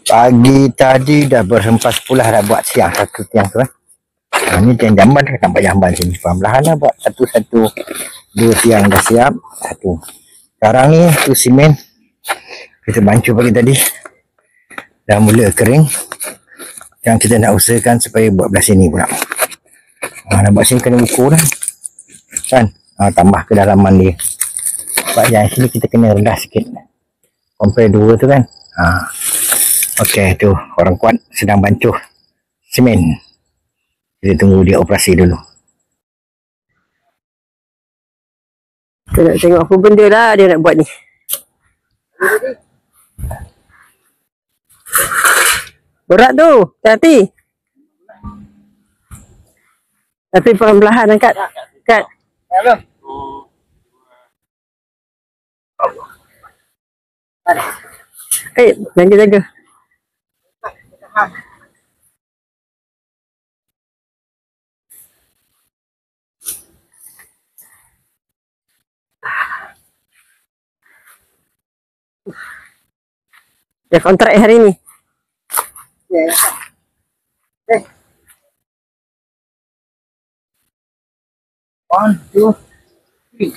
Pagi tadi dah berhempas pula dah buat siang satu tiang tu ni tiang jamban dah nampak jamban sini. Perlahan lah buat satu-satu. Dua tiang dah siap. Satu. Sekarang ni tu simen. Kita bancuh pagi tadi. Dah mula kering. Yang kita nak usahakan supaya buat belah sini pula. Nak buat sini kena ukur dah. Kan? Tambah kedalaman dia. Sebab yang sini kita kena rendah sikit. Compare dua tu kan. Okey, tu orang kuat sedang bancuh semen. Kita tunggu dia operasi dulu. Kita nak tengok apa benda lah dia nak buat ni. Berat tu, hati-hati. Tapi perlahan angkat. Kat. Jaga-jaga. Dia kontrak hari ni. One, two, three.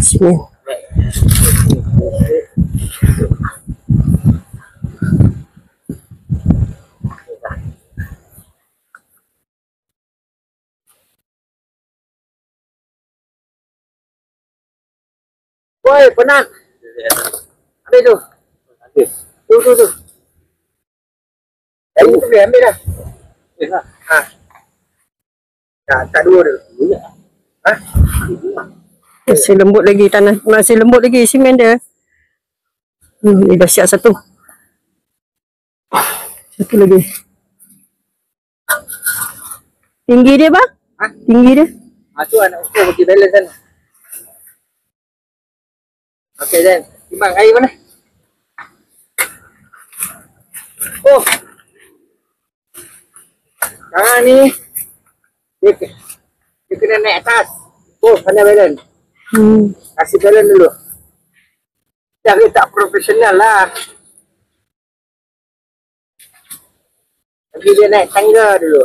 Sini. Woi, penat. Ambil tu. Tu. Yang itu boleh ambil dah. Tak dua tu. Masih lembut lagi tanah, masih lembut lagi simen dia. Ni dah siap satu. Satu lagi. Tinggi dia bang? Tinggi dia? Tu anak ukur bagi balance kan. Okey Dan, timbang air mana? Oh. Sekarang ni dia kena naik atas. Oh, pandai balance. Kasih balance dulu. Dia tak profesional lah. Bagi dia naik tangga dulu.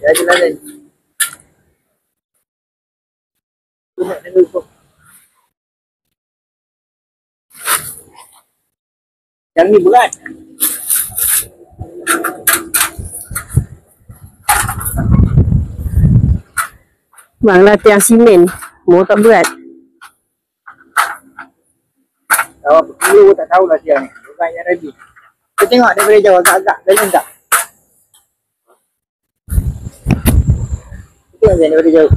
Ya, jalan. Tu naik tangga dulu. Yang ni berat. Bang latihan simen. Mau tak berat. Kalau perlu tak tahulah siang ni. Bukan yang lagi. Kita tengok daripada jauh agak-agak. Balance tak? Kita tengok daripada jauh.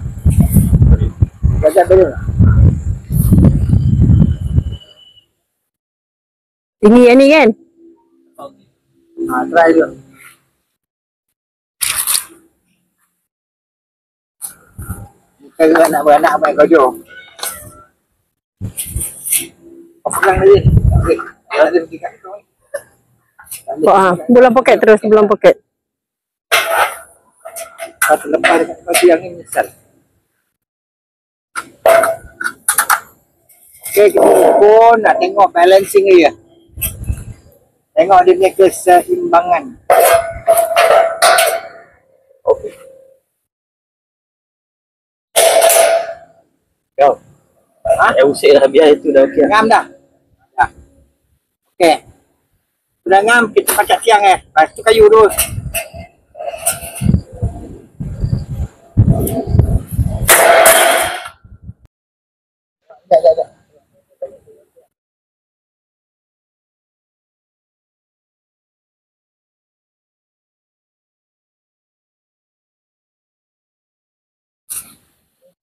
Agak balance tak? Tinggi yang ni kan? Try dulu. Bukan nak beranak main kau jom. Kau pegang lagi. Okey. Kalau dia pergi kat kau. Bulan poket terus, bulan poket. Kau terlepas dekat kaki yang ni menyesal. Okey, kita pun nak tengok balancing dia. Tengok dia punya keseimbangan. Okey. Go. Saya usik dah biar itu dah okey. Ngam dah. Dah. Okey. Sudah ngam, kita pakai tiang Lepas tu kayu dulu.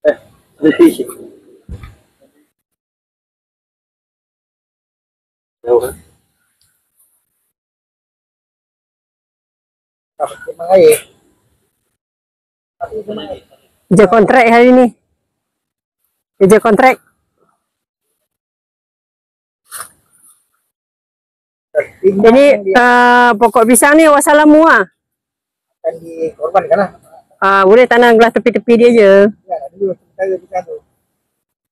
Dah. Letih. Jauh. Memang air. Kerja kontrak hari ni. Kerja kontrak. Jadi pokok pisang ni wassalamu ah. Akan dikorbankan lah. Boleh tanam belah tepi-tepi dia je. Ya, dulu cara pisang tu.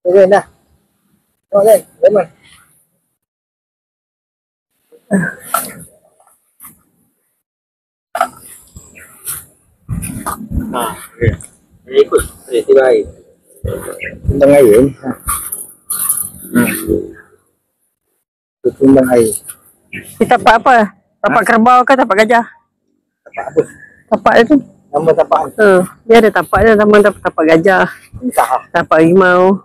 Turun dah. Tengok Len, lemon. Okey. Dia ikut. Dia tiba air. Tumbang air ni. Tu tumbang air. Kita tapak apa? Tapak kerbau ke tapak gajah? Tapak apa? Tapak dia tu. Nama tapak ni. Dia ada tapak dia, nama tapak gajah, Entah lah. tapak rimau.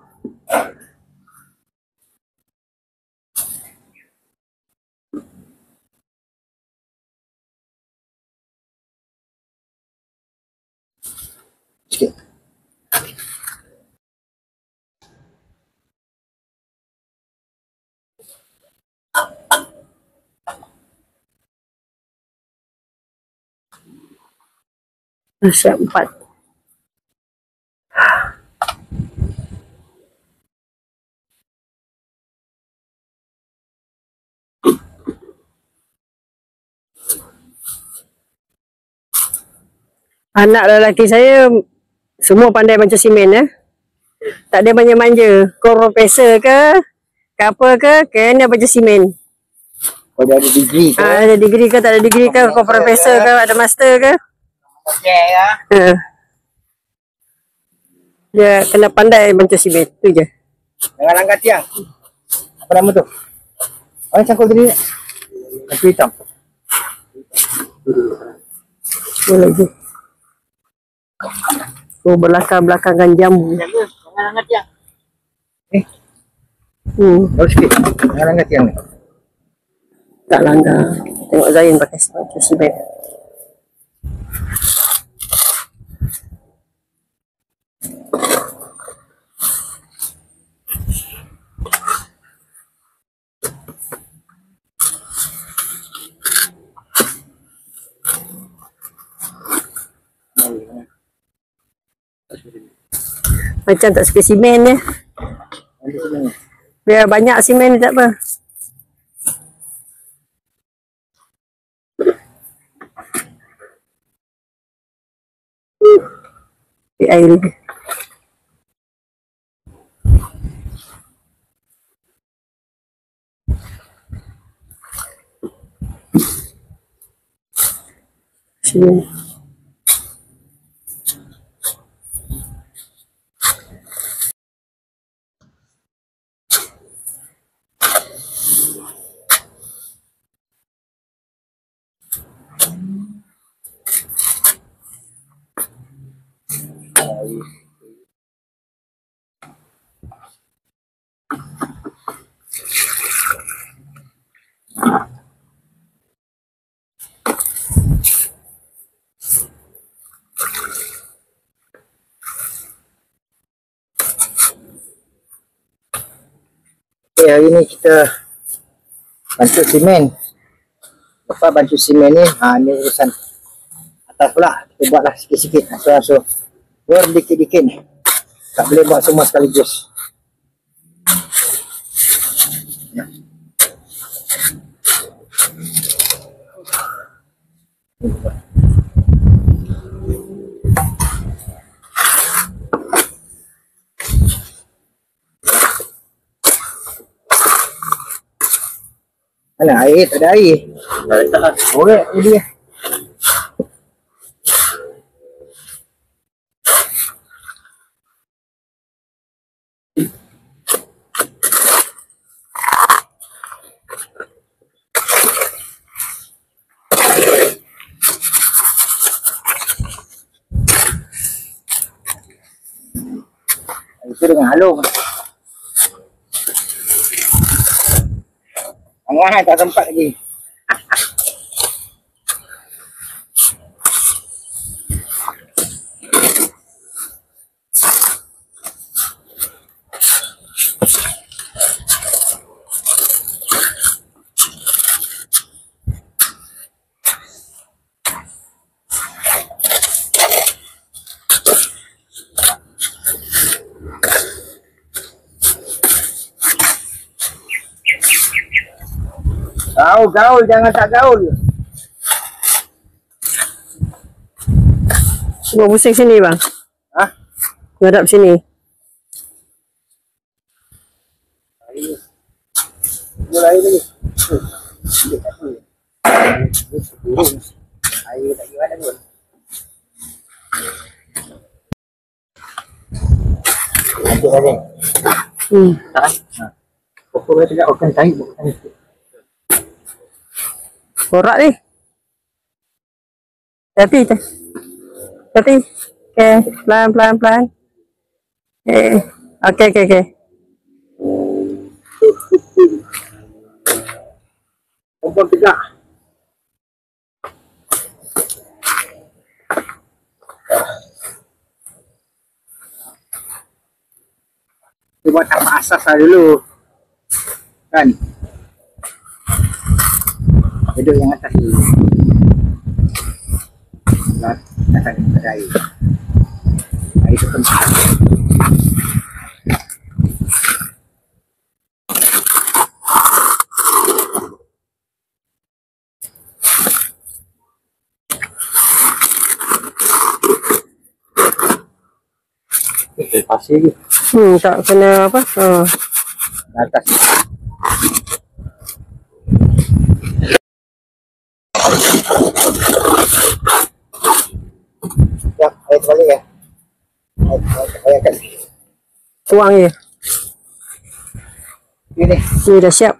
Sikit. Siap 4. Anak lelaki saya semua pandai baca simen ya. Tak ada manja-manja. Kau profesor ke apa ke, kena baca simen. Kau dah ada degree ke? Ada degree ke tak ada degree ke, kau profesor ke ada master ke. Okay lah. Dia kena pandai baca simen. Tu je. Jangan langgar tiang. Apa nama tu? Orang cangkul tadi ni. Kacu hitam. Boleh lagi. Kau belakang-belakangkan jambu. Jangan angkat tiang. Baru sikit. Jangan langgar tiang ni. Tak langgar. Tengok Zain pakai simen. Macam tak suka simen je. Biar banyak simen tak apa. Air lagi. Sini. Okay, hari ni kita bantu simen. Lepas bantu simen ni, ni urusan atas pula. Kita buatlah sikit-sikit. So, dikit-dikit ni. Tak boleh buat semua sekaligus. Ya. Mana air? Tak ada air. Tak lah. Boleh ini. Itu dengan halus. Jangan tak sempat lagi. Gaul, jangan tak gaul. Buat pusing sini bang. Hah? Ngadap sini. Mulai lagi. Air tak gimana pun. Nanti lagi. Tak. Pokoknya tidak akan tarik bukan itu. Borak ni. Tapi. Okay. Pelan. Okay. Kompon tegak. Kita buat tapak asas lah dulu. Kan? Duduk yang atas dulu. Atas ada air. Air itu penting. Pasir je. Tak kena apa. Atas. Ya, air balik ya. Air akan. Tuang je. Ini. Ni dah siap.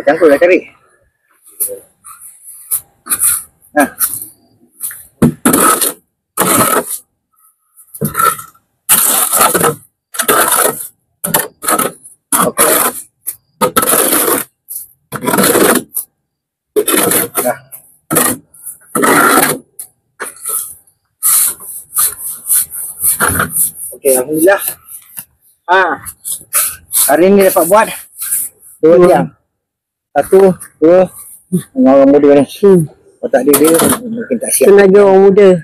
Cangkul dah cari. Nah. Okey. Nah. Okey, alhamdulillah. Hari ni dapat buat 2 tiang. 1, 2 dengan orang muda ni. Kalau tak ada dia mungkin tak siap. Tenaga orang muda.